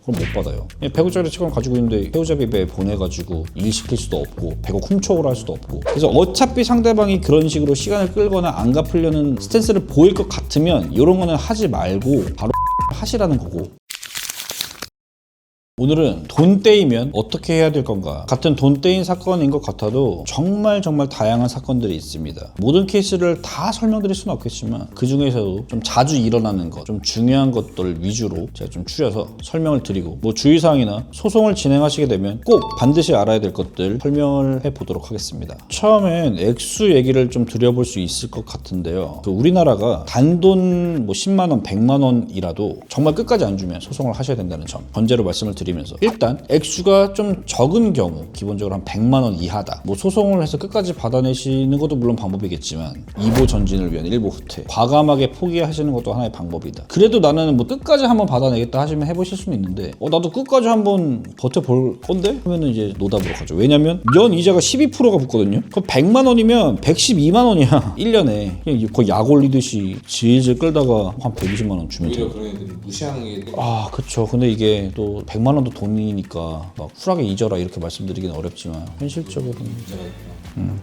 그럼 못 받아요. 100억짜리 채권 가지고 있는데 해우자비에 보내가지고 일 시킬 수도 없고 100억 훔쳐오라 할 수도 없고. 그래서 어차피 상대방이 그런 식으로 시간을 끌거나 안 갚으려는 스탠스를 보일 것 같으면 이런 거는 하지 말고 바로 하시라는 거고. 오늘은 돈 떼이면 어떻게 해야 될 건가? 같은 돈 떼인 사건인 것 같아도 정말 다양한 사건들이 있습니다. 모든 케이스를 다 설명드릴 수는 없겠지만 그 중에서도 좀 자주 일어나는 것, 좀 중요한 것들 위주로 제가 좀 추려서 설명을 드리고, 뭐 주의사항이나 소송을 진행하시게 되면 꼭 반드시 알아야 될 것들 설명을 해보도록 하겠습니다. 처음엔 액수 얘기를 좀 드려볼 수 있을 것 같은데요. 우리나라가 단돈 뭐 10만 원, 100만 원이라도 정말 끝까지 안 주면 소송을 하셔야 된다는 점 번째로 말씀을 드리면서, 일단 액수가 좀 적은 경우, 기본적으로 한 100만 원 이하다, 뭐 소송을 해서 끝까지 받아내시는 것도 물론 방법이겠지만 이보 전진을 위한 일보 후퇴, 과감하게 포기하시는 것도 하나의 방법이다. 그래도 나는 뭐 끝까지 한번 받아내겠다 하시면 해보실 수는 있는데, 나도 끝까지 한번 버텨볼 건데? 하면은 이제 노답으로 가죠. 왜냐면 연 이자가 12%가 붙거든요. 그럼 100만 원이면 112만 원이야 1년에. 그냥 거의 약 올리듯이 질질 끌다가 한 120만 원 주면 돼요. 오히려 그런 애들은 무시하는 게 그쵸. 근데 이게 또 100만 원도 돈이니까 막 쿨하게 잊어라 이렇게 말씀드리기는 어렵지만 현실적으로는 문제가 있구나.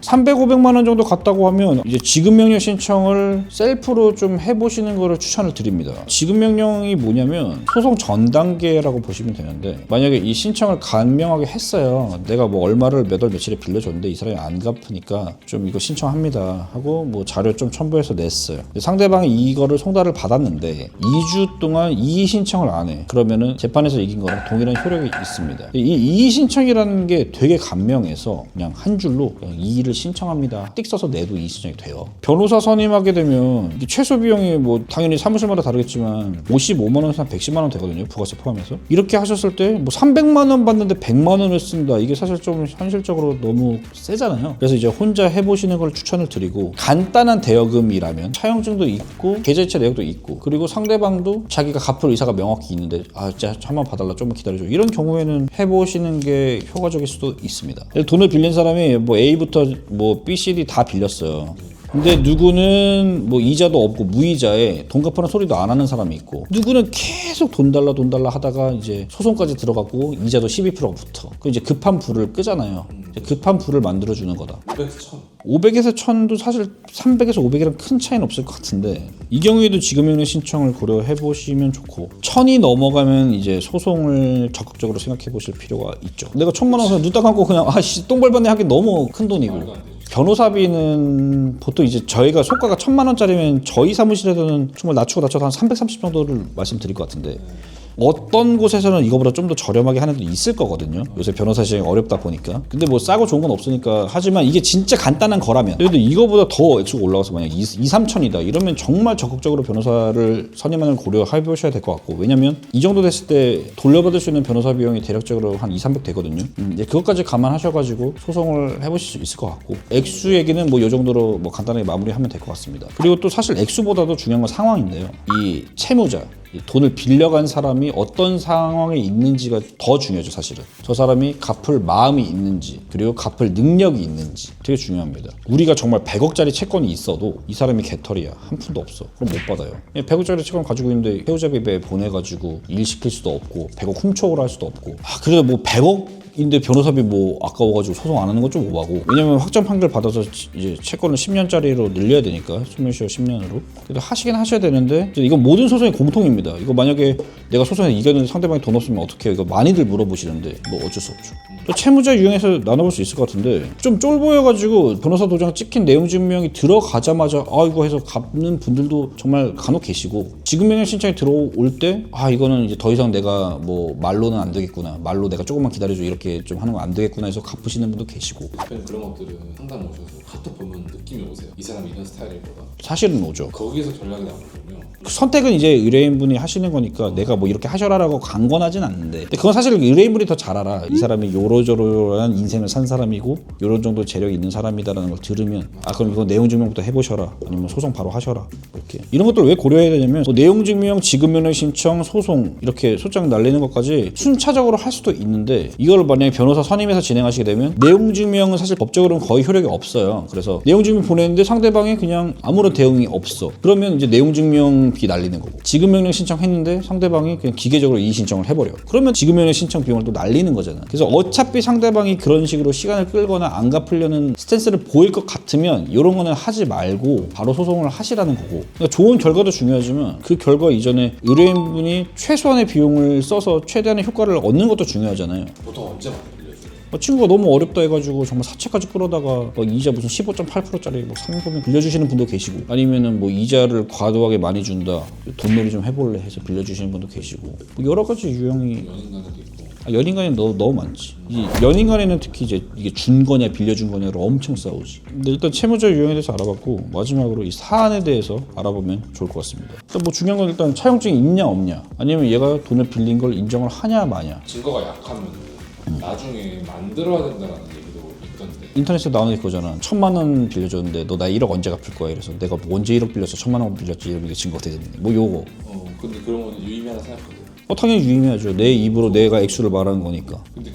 300, 500만 원 정도 갔다고 하면 이제 지급명령 신청을 셀프로 좀 해보시는 거를 추천을 드립니다. 지급명령이 뭐냐면 소송 전 단계라고 보시면 되는데, 만약에 이 신청을 간명하게 했어요. 내가 뭐 얼마를 몇 월 며칠에 빌려줬는데 이 사람이 안 갚으니까 좀 이거 신청합니다 하고 뭐 자료 좀 첨부해서 냈어요. 상대방이 이거를 송달을 받았는데 2주 동안 이의 신청을 안 해. 그러면은 재판에서 이긴 거랑 동일한 효력이 있습니다. 이 이의 신청이라는 게 되게 간명해서 그냥 한 줄로 그냥 이의를 신청합니다 띡 써서 내도 이의 신청이 돼요. 변호사 선임하게 되면 최소 비용이 뭐 당연히 사무실마다 다르겠지만 55만 원에서 한 110만 원 되거든요, 부가세 포함해서. 이렇게 하셨을 때 뭐 300만 원 받는데 100만 원을 쓴다, 이게 사실 좀 현실적으로 너무 세잖아요. 그래서 이제 혼자 해보시는 걸 추천을 드리고, 간단한 대여금이라면 차용증도 있고 계좌이체 내역도 있고, 그리고 상대방도 자기가 갚을 의사가 명확히 있는데 진짜 한번 봐달라, 좀만 기다려줘, 이런 경우에는 해보시는 게 효과적일 수도 있습니다. 돈을 빌린 사람이 뭐 A부터 뭐 B, C, D 다 빌렸어요. 근데 누구는 뭐 이자도 없고 무이자에 돈 갚으라는 소리도 안 하는 사람이 있고, 누구는 계속 돈 달라 하다가 이제 소송까지 들어갔고 이자도 12%가 붙어. 그 이제 급한 불을 끄잖아요. 급한 불을 만들어주는 거다. 500에서 1000도 사실 300에서 500이랑 큰 차이는 없을 것 같은데, 이 경우에도 지급명령 신청을 고려해 보시면 좋고, 1000이 넘어가면 이제 소송을 적극적으로 생각해 보실 필요가 있죠. 내가 1000만 원 눈 딱 감고 그냥 똥 밟았네 하기 너무 큰 돈이고, 변호사비는 보통 이제 저희가 소가가 1000만 원짜리면 저희 사무실에서는 정말 낮춰서 한 330 정도를 말씀드릴 것 같은데, 어떤 곳에서는 이거보다 좀 더 저렴하게 하는 데 있을 거거든요. 요새 변호사 시장이 어렵다 보니까. 근데 뭐 싸고 좋은 건 없으니까. 하지만 이게 진짜 간단한 거라면, 그래도 이거보다 더 액수가 올라가서 만약 2, 3천이다 이러면 정말 적극적으로 변호사를 선임하는 걸 고려해 보셔야 될 것 같고, 왜냐면 이 정도 됐을 때 돌려받을 수 있는 변호사 비용이 대략적으로 한 2, 300 되거든요. 이제 그것까지 감안하셔가지고 소송을 해보실 수 있을 것 같고, 액수 얘기는 뭐 이 정도로 뭐 간단하게 마무리하면 될 것 같습니다. 그리고 또 사실 액수보다도 중요한 건 상황인데요. 이 채무자, 돈을 빌려간 사람이 어떤 상황에 있는지가 더 중요하죠. 사실은 저 사람이 갚을 마음이 있는지, 그리고 갚을 능력이 있는지 되게 중요합니다. 우리가 정말 100억짜리 채권이 있어도 이 사람이 개털이야, 한 푼도 없어, 그럼 못 받아요. 100억짜리 채권 가지고 있는데 해우자비에 보내가지고 일 시킬 수도 없고 100억 훔쳐오라 할 수도 없고, 그래도 뭐 100억 인데 변호사비 뭐 아까워가지고 소송 안 하는 건 좀 오바고, 왜냐면 확정 판결 받아서 이제 채권을 10년짜리로 늘려야 되니까, 소멸시효 10년으로. 그래도 하시긴 하셔야 되는데, 이건 모든 소송의 공통입니다. 이거 만약에 내가 소송에서 이겼는데 상대방이 돈 없으면 어떻게 해요? 이거 많이들 물어보시는데 뭐 어쩔 수 없죠. 또 채무자 유형에서 나눠볼 수 있을 것 같은데, 좀 쫄보여가지고 변호사 도장 찍힌 내용 증명이 들어가자마자 이거 해서 갚는 분들도 정말 간혹 계시고, 지급명령 신청이 들어올 때 이거는 이제 더 이상 내가 뭐 말로는 안 되겠구나, 말로 내가 조금만 기다려줘 이렇게 좀 하는 거 안 되겠구나 해서 갚으시는 분도 계시고. 그런 것들은 상담 오셔서 카톡 보면 느낌이 오세요. 이 사람이 이런 스타일일 거다. 사실은 오죠. 거기에서 전략이 나오거든요. 선택은 이제 의뢰인분이 하시는 거니까 내가 뭐 이렇게 하셔라라고 강권하진 않는데, 근데 그건 사실 의뢰인분이 더 잘 알아. 이 사람이 요러저러한 인생을 산 사람이고 요런 정도 재력이 있는 사람이다라는 걸 들으면, 그럼 이거 내용 증명부터 해보셔라, 아니면 소송 바로 하셔라, 이렇게. 이런 것들 왜 고려해야 되냐면, 내용 증명, 지급명령 신청, 소송 이렇게 소장 날리는 것까지 순차적으로 할 수도 있는데, 이걸 만약에 변호사 선임해서 진행하시게 되면 내용 증명은 사실 법적으로는 거의 효력이 없어요. 그래서 내용 증명 보냈는데 상대방이 그냥 아무런 대응이 없어. 그러면 이제 내용 증명비 날리는 거고, 지급 명령 신청했는데 상대방이 그냥 기계적으로 이의 신청을 해버려. 그러면 지급 명령 신청 비용을 또 날리는 거잖아. 그래서 어차피 상대방이 그런 식으로 시간을 끌거나 안 갚으려는 스탠스를 보일 것 같으면 이런 거는 하지 말고 바로 소송을 하시라는 거고. 그러니까 좋은 결과도 중요하지만 그 결과 이전에 의뢰인분이 최소한의 비용을 써서 최대한의 효과를 얻는 것도 중요하잖아요. 보통 언제 많이 빌려줘요? 친구가 너무 어렵다 해가지고 정말 사채까지 끌어다가 이자 무슨 15.8%짜리 3%면 빌려주시는 분도 계시고, 아니면은 이자를 과도하게 많이 준다, 돈놀이 좀 해볼래 해서 빌려주시는 분도 계시고, 여러 가지 유형이. 연인간에도 있고. 연인간에 너무 많지. 이 연인간에는 특히 이제 이게 준 거냐 빌려준 거냐로 엄청 싸우지. 근데 일단 채무자 유형에 대해서 알아봤고, 마지막으로 이 사안에 대해서 알아보면 좋을 것 같습니다. 일단 중요한 건 일단 차용증이 있냐 없냐, 아니면 얘가 돈을 빌린 걸 인정을 하냐 마냐. 증거가 약하면 나중에 만들어야 된다는 얘기도 있던데. 인터넷에 나오는 게 그거잖아. 1,000만 원 빌려줬는데 너 나 1억 언제 갚을 거야? 이래서 내가 언제 1억 빌려서 1,000만 원 빌렸지 이러면 이게 증거가 되겠네. 요거. 근데 그런 거는 유의미하다 생각하거든. 당연히 유의미하죠. 내 입으로 내가 액수를 말하는 거니까. 근데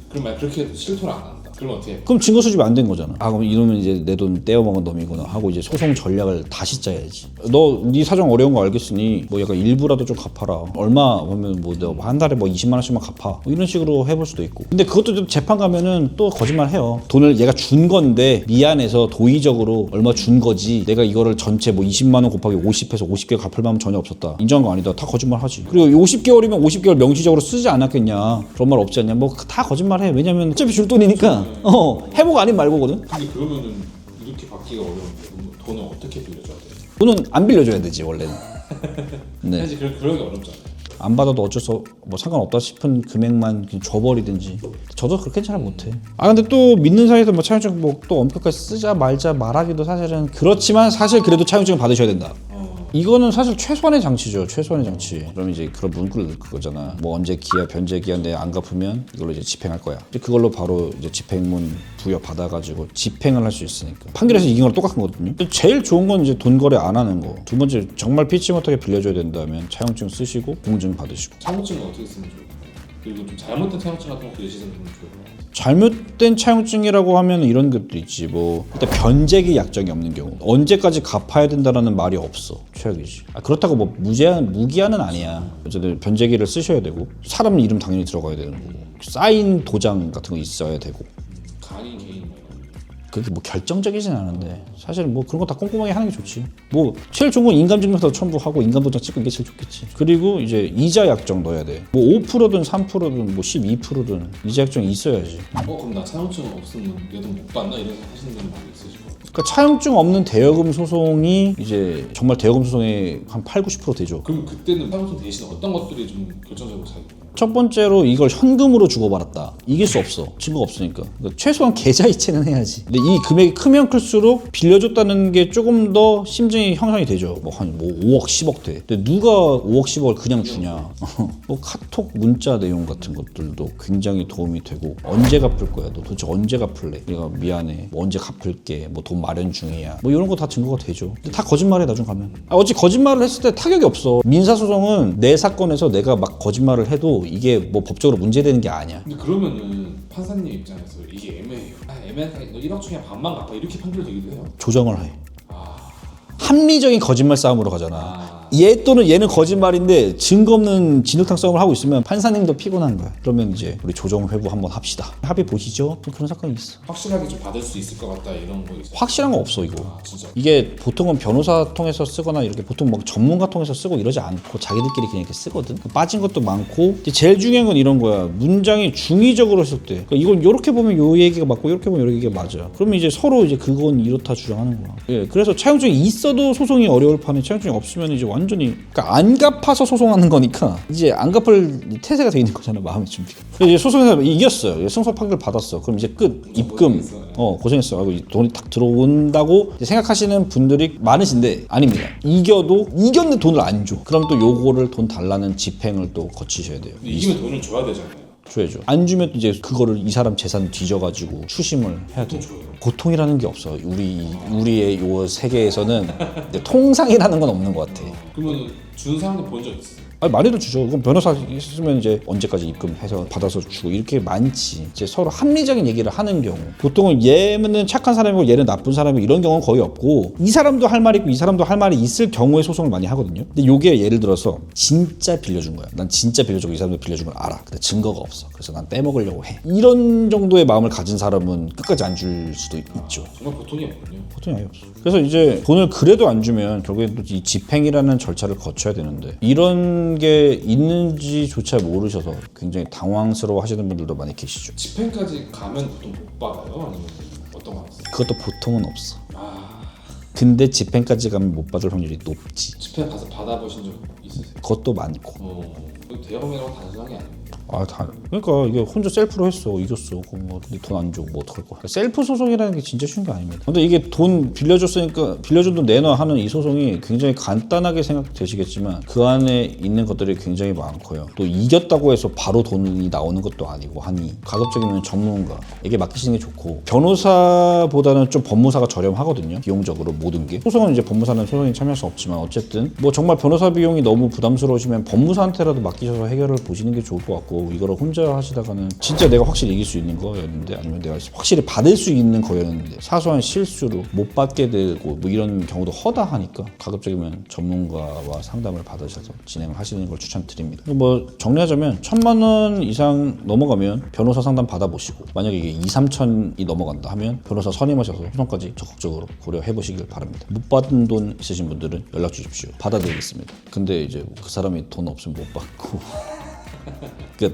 그럼 만약 그렇게 해도 실토를 안 한다. 그럼 어떻게 해? 그럼 증거 수집이 안 된 거잖아. 그럼 이놈은 이제 내 돈 떼어먹은 놈이구나 하고 이제 소송 전략을 다시 짜야지. 너 네 사정 어려운 거 알겠으니 약간 일부라도 좀 갚아라. 얼마 보면 너 한 달에 20만 원씩만 갚아. 이런 식으로 해볼 수도 있고. 근데 그것도 좀 재판 가면은 또 거짓말 해요. 돈을 얘가 준 건데 미안해서 도의적으로 얼마 준 거지. 내가 이거를 전체 20만 원 곱하기 50해서 50개월 갚을 마음 전혀 없었다. 인정한 거 아니다. 다 거짓말 하지. 그리고 50개월이면 50개월 명시적으로 쓰지 않았겠냐. 그런 말 없지 않냐. 다 거짓말 해. 왜냐면 어차피 줄 돈이니까. 해보고 아닌 말고거든. 근데 그러면은 이렇게 받기가 어려운데 돈을 어떻게 빌려줘야 돼? 돈은 안 빌려줘야 되지 원래는. 네. 사실 그러기 어렵잖아요. 안 받아도 어쩔 수 상관없다 싶은 금액만 그냥 줘버리든지. 저도 그렇게 잘 못해. 근데 또 믿는 사이에서 차용증 또 엄격하게 쓰자 말자 말하기도 사실은 그렇지만, 사실 그래도 차용증을 받으셔야 된다. 이거는 사실 최소한의 장치죠. 최소한의 장치. 그럼 이제 그런 문구를 넣을 거잖아. 언제 기한 변제 기한 내에 안 갚으면 이걸로 이제 집행할 거야. 그걸로 바로 이제 집행문 부여 받아가지고 집행을 할 수 있으니까. 판결에서 이긴 거랑 똑같은 거거든요. 제일 좋은 건 이제 돈 거래 안 하는 거. 두 번째, 정말 피치 못하게 빌려줘야 된다면 차용증 쓰시고 공증 받으시고. 차용증은 어떻게 쓰면 좋을까요? 그리고 좀 잘못된 차용증 같은 거 빌리시는 분은 좋을 것 같아요. 잘못된 차용증이라고 하면 이런 것도 있지. 일단 변제기 약정이 없는 경우, 언제까지 갚아야 된다라는 말이 없어. 최악이지. 그렇다고 무기한은 아니야. 어쨌든 변제기를 쓰셔야 되고, 사람 이름 당연히 들어가야 되는 거고, 사인 도장 같은 거 있어야 되고. 간인 개인 그게 결정적이진 않은데 사실 그런 거 다 꼼꼼하게 하는 게 좋지. 제일 좋은 건 인감증명서 첨부하고 인감도장 찍고 이게 제일 좋겠지. 그리고 이제 이자 약정 넣어야 돼. 5%든 3%든 12%든 이자 약정이 있어야지. 그럼 나 차용증 없으면 내 돈 못 받나? 이런 하시는 분이 많이 있으실 것 같아요. 그러니까 차용증 없는 대여금 소송이 이제 정말 대여금 소송의 한 8-90% 되죠. 그럼 그때는 차용증 대신 어떤 것들이 좀 결정적으로 차이가? 첫 번째로 이걸 현금으로 주고받았다. 이길 수 없어. 증거가 없으니까. 그러니까 최소한 계좌이체는 해야지. 근데 이 금액이 크면 클수록 빌려줬다는 게 조금 더 심증이 형성이 되죠. 한 5억, 10억 돼. 근데 누가 5억, 10억을 그냥 주냐. 카톡 문자 내용 같은 것들도 굉장히 도움이 되고, 언제 갚을 거야? 너 도대체 언제 갚을래? 내가 미안해. 언제 갚을게. 돈 마련 중이야. 이런 거 다 증거가 되죠. 근데 다 거짓말해 나중 가면. 어찌 거짓말을 했을 때 타격이 없어. 민사소송은 내 사건에서 내가 막 거짓말을 해도 이게 법적으로 문제되는 게 아니야. 근데 그러면은 판사님 입장에서 이게 애매해요. 애매하니까 너 1억 중에 반만 갚아 이렇게 판결되기도 해요. 조정을 해. 합리적인 거짓말 싸움으로 가잖아. 얘 또는 얘는 거짓말인데 증거 없는 진흙탕 싸움을 하고 있으면 판사님도 피곤한 거야. 그러면 이제 우리 조정 회부 한번 합시다. 합의 보시죠. 또 그런 사건이 있어. 확실하게 좀 받을 수 있을 것 같다 이런 거 있어요? 확실한 거 없어 이거. 진짜? 이게 보통은 변호사 통해서 쓰거나 이렇게 보통 전문가 통해서 쓰고 이러지 않고 자기들끼리 그냥 이렇게 쓰거든. 빠진 것도 많고. 제일 중요한 건 이런 거야. 문장이 중의적으로 했을 때. 그러니까 이건 이렇게 보면 요 얘기가 맞고 이렇게 보면 요 얘기가 맞아. 그러면 이제 서로 이제 그건 이렇다 주장하는 거야. 예, 그래서 차용증이 있어도 소송이 어려울 판에 차용증이 없으면 이제 완전히, 그러니까 안 갚아서 소송하는 거니까 이제 안 갚을 태세가 돼 있는 거잖아. 마음의 준비가. 이제 소송에서 이겼어요. 승소 판결 받았어. 그럼 이제 끝. 입금. 고생했어. 돈이 딱 들어온다고 생각하시는 분들이 많으신데 아닙니다. 이겼는데 돈을 안 줘. 그럼 또 요거를 돈 달라는 집행을 또 거치셔야 돼요. 이기면 돈을 줘야 되잖아요. 줘야죠. 안 주면 이제 그거를 이 사람 재산 뒤져가지고 추심을 해야 돼. 고통이라는 게 없어. 우리의 요 세계에서는 통상이라는 건 없는 것 같아. 그러면 준 사람도 본 적 있어요? 아니, 많이들 주죠. 그럼 변호사 있으면 이제 언제까지 입금해서 받아서 주고 이렇게 많지. 이제 서로 합리적인 얘기를 하는 경우. 보통은 얘는 착한 사람이고 얘는 나쁜 사람이고 이런 경우는 거의 없고 이 사람도 할 말이 있고 이 사람도 할 말이 있을 경우에 소송을 많이 하거든요. 근데 요게 예를 들어서 진짜 빌려준 거야. 난 진짜 빌려주고 이 사람도 빌려준 걸 알아. 근데 증거가 없어. 그래서 난 빼먹으려고 해. 이런 정도의 마음을 가진 사람은 끝까지 안 줄 수도 있죠. 정말 보통이 없군요. 보통이 아예 없어. 그래서 이제 돈을 그래도 안 주면 결국엔 또 이 집행이라는 절차를 거쳐야 되는데 이런 게 있는지조차 모르셔서 굉장히 당황스러워 하시는 분들도 많이 계시죠. 집행까지 가면 보통 못 받아요? 아니면 어떤 거 있어요? 그것도 보통은 없어. 아, 근데 집행까지 가면 못 받을 확률이 높지. 집행 가서 받아보신 적 있으세요? 그것도 많고. 이거 대형이라고 단순한 게 아니에요. 그러니까 이게 혼자 셀프로 했어, 이겼어. 그럼 뭐 돈 안 주고 뭐 어떡할 거야. 셀프 소송이라는 게 진짜 쉬운 게 아닙니다. 근데 이게 돈 빌려줬으니까 빌려준 돈 내놔 하는 이 소송이 굉장히 간단하게 생각되시겠지만 그 안에 있는 것들이 굉장히 많고요. 또 이겼다고 해서 바로 돈이 나오는 것도 아니고 하니 가급적이면 전문가에게 맡기시는 게 좋고 변호사보다는 좀 법무사가 저렴하거든요. 비용적으로 모든 게. 소송은 이제 법무사는 소송에 참여할 수 없지만 어쨌든 뭐 정말 변호사 비용이 너무 부담스러우시면 법무사한테라도 맡기셔서 해결을 보시는 게 좋을 것 같고 이거를 혼자 하시다가는 진짜 내가 확실히 이길 수 있는 거였는데 아니면 내가 확실히 받을 수 있는 거였는데 사소한 실수로 못 받게 되고 뭐 이런 경우도 허다하니까 가급적이면 전문가와 상담을 받으셔서 진행을 하시는 걸 추천드립니다. 뭐 정리하자면 1,000만 원 이상 넘어가면 변호사 상담 받아보시고 만약에 이게 2, 3천이 넘어간다 하면 변호사 선임하셔서 소송까지 적극적으로 고려해 보시길 바랍니다. 못 받은 돈 있으신 분들은 연락 주십시오. 받아드리겠습니다. 근데 이제 그 사람이 돈 없으면 못 받고 끝.